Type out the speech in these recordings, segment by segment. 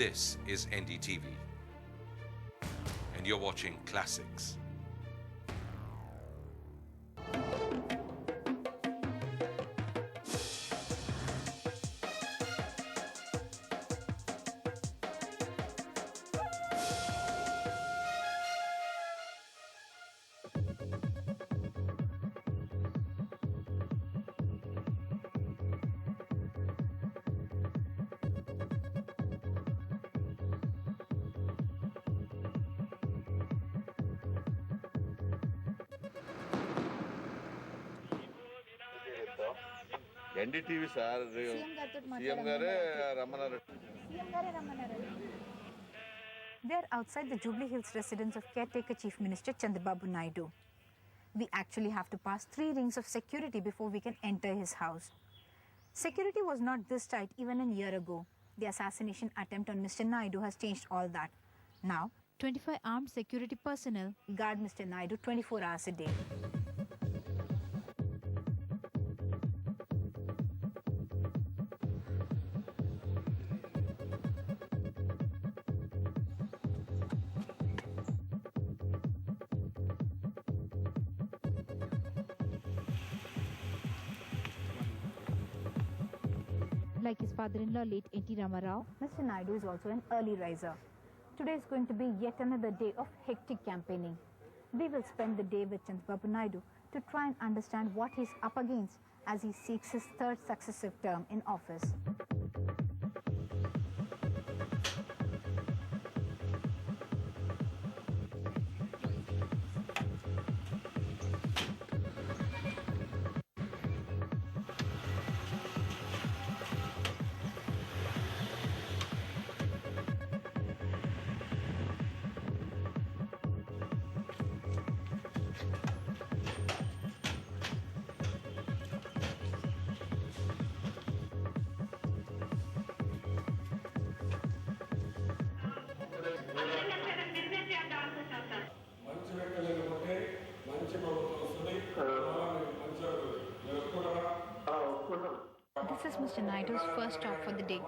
This is NDTV, and you're watching Classics. NDTV sir CM గారే రమ్మన్నారు. We are outside the Jubilee Hills residence of caretaker Chief Minister Chandrababu Naidu. We actually have to pass 3 rings of security before we can enter his house. Security was not this tight even a year ago. The assassination attempt on Mr. Naidu has changed all that. Now, 25 armed security personnel guard Mr. Naidu 24 hours a day. Like his father-in-law, late N.T. Ramarao, Mr. Naidu is also an early riser. Today is going to be yet another day of hectic campaigning. We will spend the day with Chandrababu Naidu to try and understand what he's up against as he seeks his 3rd successive term in office. This is Mr. Naidu's first stop for the day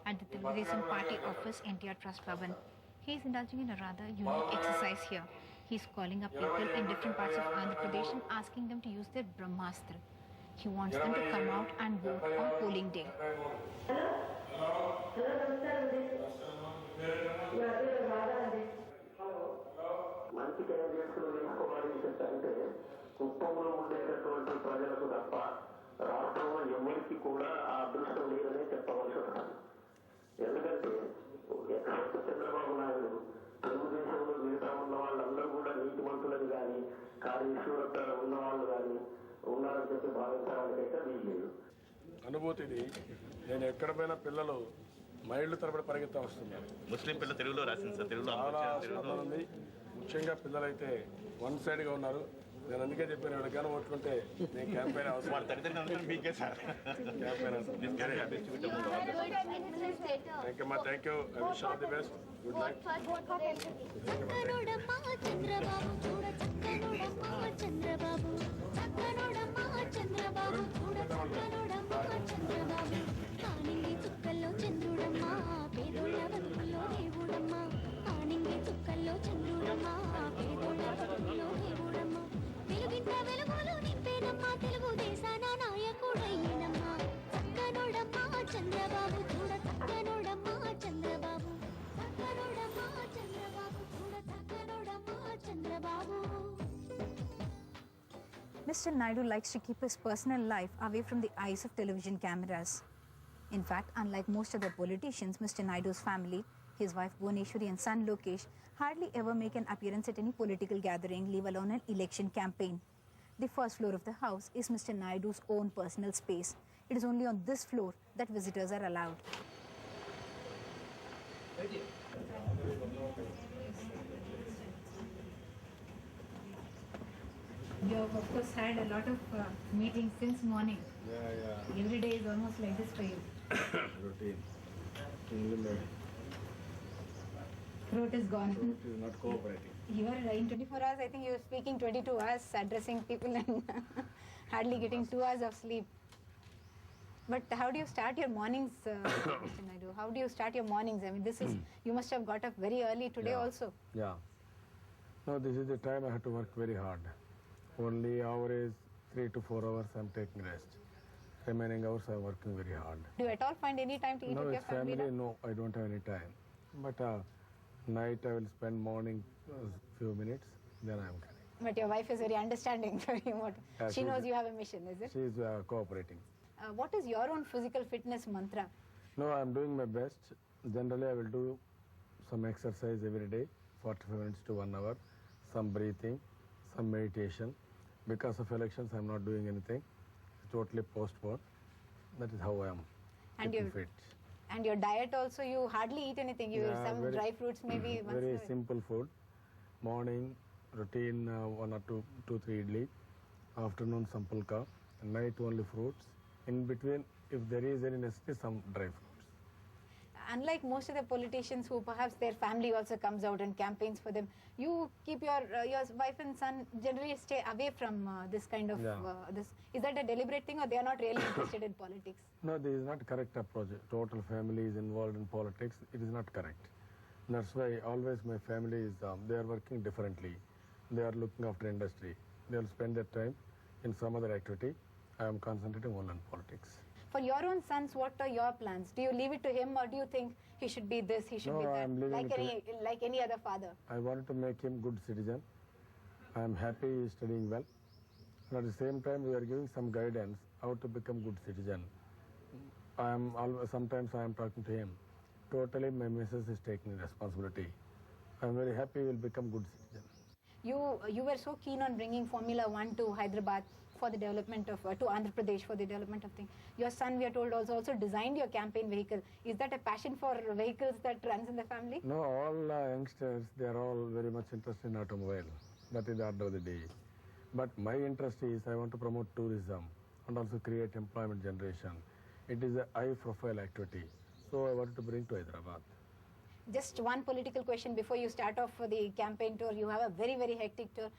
at the Telugu Party office, NTR Trust Bhavan. He is indulging in a rather unique exercise here. He is calling up people in different parts of Andhra Pradesh and asking them to use their Brahmastra. He wants them to come out and vote on polling day. మంచి క్యాండిడేట్స్ను తీసుకోవాలని చెప్పంటే కుప్పంలో ఉండేటటువంటి ప్రజలకు తప్ప రాష్ట్రంలో ఎవరికి కూడా ఆ అదృష్టం లేదనే చెప్పవలసి వస్తుంది. ఎందుకంటే ఎక్సెప్ట్ చంద్రబాబు నాయుడు తెలుగుదేశంలో మిగతా ఉన్న వాళ్ళందరూ కూడా నీతిమంతులని కానీ కార్యశూరత ఉన్న వాళ్ళు కానీ ఉన్నారని చెప్పి భావించడానికైతే వీల్లేదు. అనుభూతిది నేను ఎక్కడ పోయినా పిల్లలు మైళ్ళు తరబడి పరిగెత్తా వస్తున్నారు. ముస్లిం పిల్లలు తెలుగులో రాసింది సార్. తెలుగులో చాలా ఆస్వాదన ఉంది. ముఖ్యంగా పిల్లలైతే వన్ సైడ్గా ఉన్నారు. నేను అందుకే చెప్పాను, ఎవరికి కానీ ఓట్టుకుంటే నేను క్యాంపెయిన్ అవసరం. వాళ్ళ తల్లిదండ్రులు మీకే సార్ క్యాంపెయిన్ అవసరం. థ్యాంక్ యూ మా, thank you. I wish all the best. Good night. Mr. Naidu likes to keep his personal life away from the eyes of television cameras. In fact, unlike most other politicians, Mr. Naidu's family, his wife Bhuvaneshwari and son Lokesh, hardly ever make an appearance at any political gathering, leave alone an election campaign. The first floor of the house is Mr. Naidu's own personal space. It is only on this floor that visitors are allowed. You have, of course, had a lot of meetings since morning. Yeah. Every day is almost like this for you. Routine. Throat is gone. Throat is not cooperating. You are in 24 hours, I think you were speaking 22 hours, addressing people and hardly getting 2 hours of sleep. But how do you start your mornings, Mr. Naidu? How do you start your mornings? I mean, this is, you must have got up very early today also. Yeah. No, this is the time I have to work very hard. Only hour is 3 to 4 hours I'm taking rest. Remaining hours I'm working very hard. Do you at all find any time to eat No, with your it's family? family. No, I don't have any time. But night I will spend morning few minutes. Then I'm coming. But your wife is very understanding. Yeah, She knows you have a mission, is it? She is cooperating. What is your own physical fitness mantra? No, I'm doing my best. Generally, I will do some exercise every day, 45 minutes to 1 hour, some breathing, some meditation. Because of elections, I'm not doing anything. It's totally postponed. That is how I am And keeping you- fit. And your diet also, you hardly eat anything. You Yeah, some very- dry fruits maybe once in a Very while. simple food. Morning, routine, 1 or 2, 3 idli. Afternoon, some pulka. Night, only fruits. In between, if there is any necessity, some dry fruits. Unlike most of the politicians who perhaps their family also comes out and campaigns for them, you keep your wife and son generally stay away from this kind of Yeah. this. Is that a deliberate thing, or they are not really interested in politics? No, this is not correct approach. Total family is involved in politics. It is not correct. That's why always my family is, they are working differently. They are looking after industry. They will spend their time in some other activity. I am concentrating only on politics. For your own sons, what are your plans? Do you leave it to him, or do you think he should be this, he should No, be that, I'm leaving like any other father? I wanted to make him good citizen. I am happy he is studying well. And at the same time, we are giving some guidance how to become good citizen. Sometimes I am talking to him. Totally, my missus is taking responsibility. I am very happy he will become good citizen. You were so keen on bringing Formula 1 to Hyderabad for the development of, to Andhra Pradesh for the development of things. Your son, we are told, also designed your campaign vehicle. Is that a passion for vehicles that runs in the family? No, all youngsters, they are all very much interested in automobile. That is the order of the day. But my interest is I want to promote tourism and also create employment generation. It is a high-profile activity. So I wanted to bring to Hyderabad. Just one political question before you start off for the campaign tour. You have a very, very hectic tour.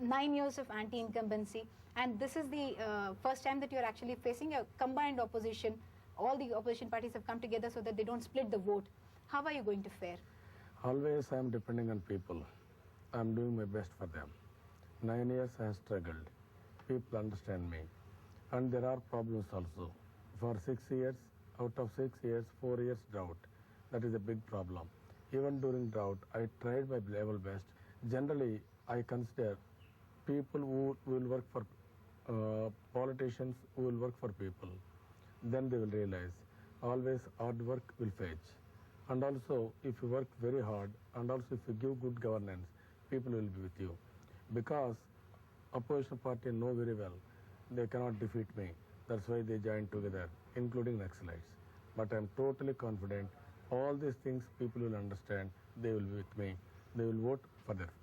9 years of anti-incumbency, and this is the first time that you're actually facing a combined opposition. All the opposition parties have come together so that they don't split the vote. How are you going to fare? Always I am depending on people. I am doing my best for them. 9 years I have struggled. People understand me. And there are problems also. For 6 years, out of 6 years, 4 years drought. That is a big problem. Even during drought, I tried my level best. Generally, I consider people who will work for politicians who will work for people. Then they will realize always hard work will fetch. And also, if you work very hard and also if you give good governance, people will be with you. Because opposition party know very well they cannot defeat me. That's why they join together, including Naxalites. But I am totally confident all these things people will understand. They will be with me. They will vote for their future.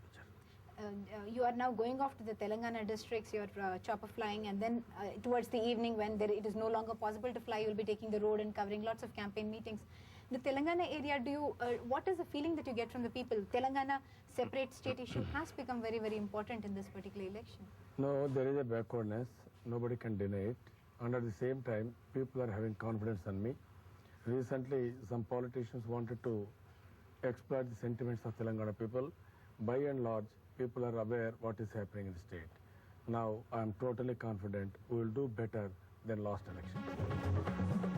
You are now going off to the Telangana districts, you're chopper flying, and then towards the evening when it is no longer possible to fly, you'll be taking the road and covering lots of campaign meetings. The Telangana area, what is the feeling that you get from the people? Telangana separate state issue has become very, very important in this particular election. No, there is a backwardness. Nobody can deny it. And at the same time, people are having confidence in me. Recently, some politicians wanted to exploit the sentiments of Telangana people. By and large, people are aware what is happening in the state. Now, I am totally confident we will do better than last election.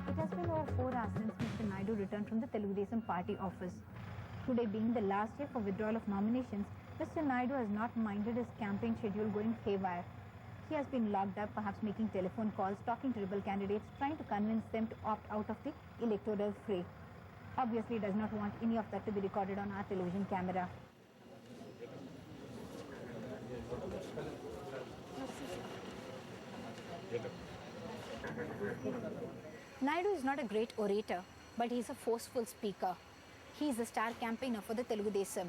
It has been over 4 hours since Mr. Naidu returned from the Telugudesam party office. Today being the last day for withdrawal of nominations, Mr. Naidu has not minded his campaign schedule going haywire. He has been locked up, perhaps making telephone calls, talking to rebel candidates, trying to convince them to opt out of the electoral fray. Obviously, he does not want any of that to be recorded on our television camera. Naidu is not a great orator, but he is a forceful speaker. He is a star campaigner for the Telugu Desam.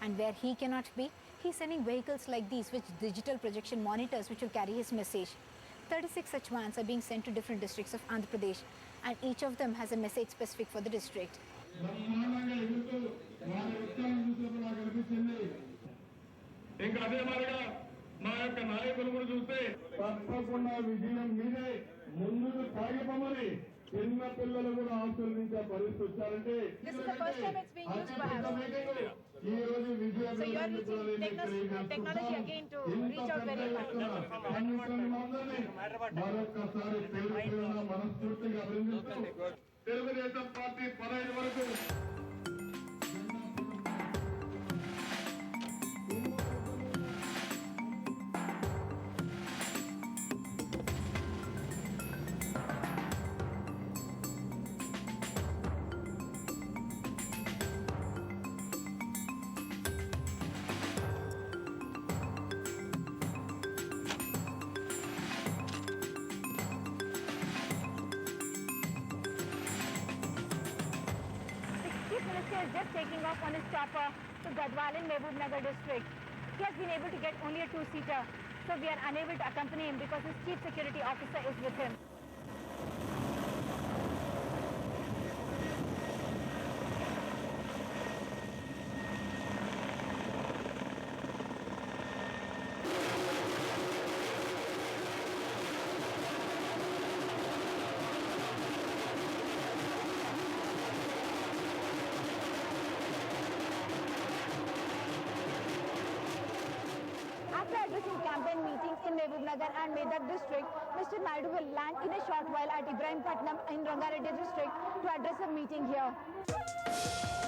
And where he cannot be, He's sending vehicles like these with digital projection monitors which will carry his message. 36 such vans are being sent to different districts of Andhra Pradesh, and each of them has a message specific for the district. ఇంకా అదే మాదిరిగా మా యొక్క నాయకులు కూడా చూస్తే తప్పకుండా విజయం మీదే ముందుకు సాగిపోమని చిన్న పిల్లలు కూడా ఆశీర్వదించే పరిస్థితి వచ్చారంటే ఈ రోజు విజయం మరొకసారి పేరు మనస్ఫూర్తిగా అభినందిస్తూ తెలుగుదేశం పార్టీ 15 వరకు Is just taking off on his chopper to Gadwal in Mehboob Nagar district. He has been able to get only a two-seater, so we are unable to accompany him because his chief security officer is with him. After addressing campaign meetings in Mehboob Nagar and Medak district, Mr. Naidu will land in a short while at Ibrahimpatnam in Rangareddy district to address a meeting here.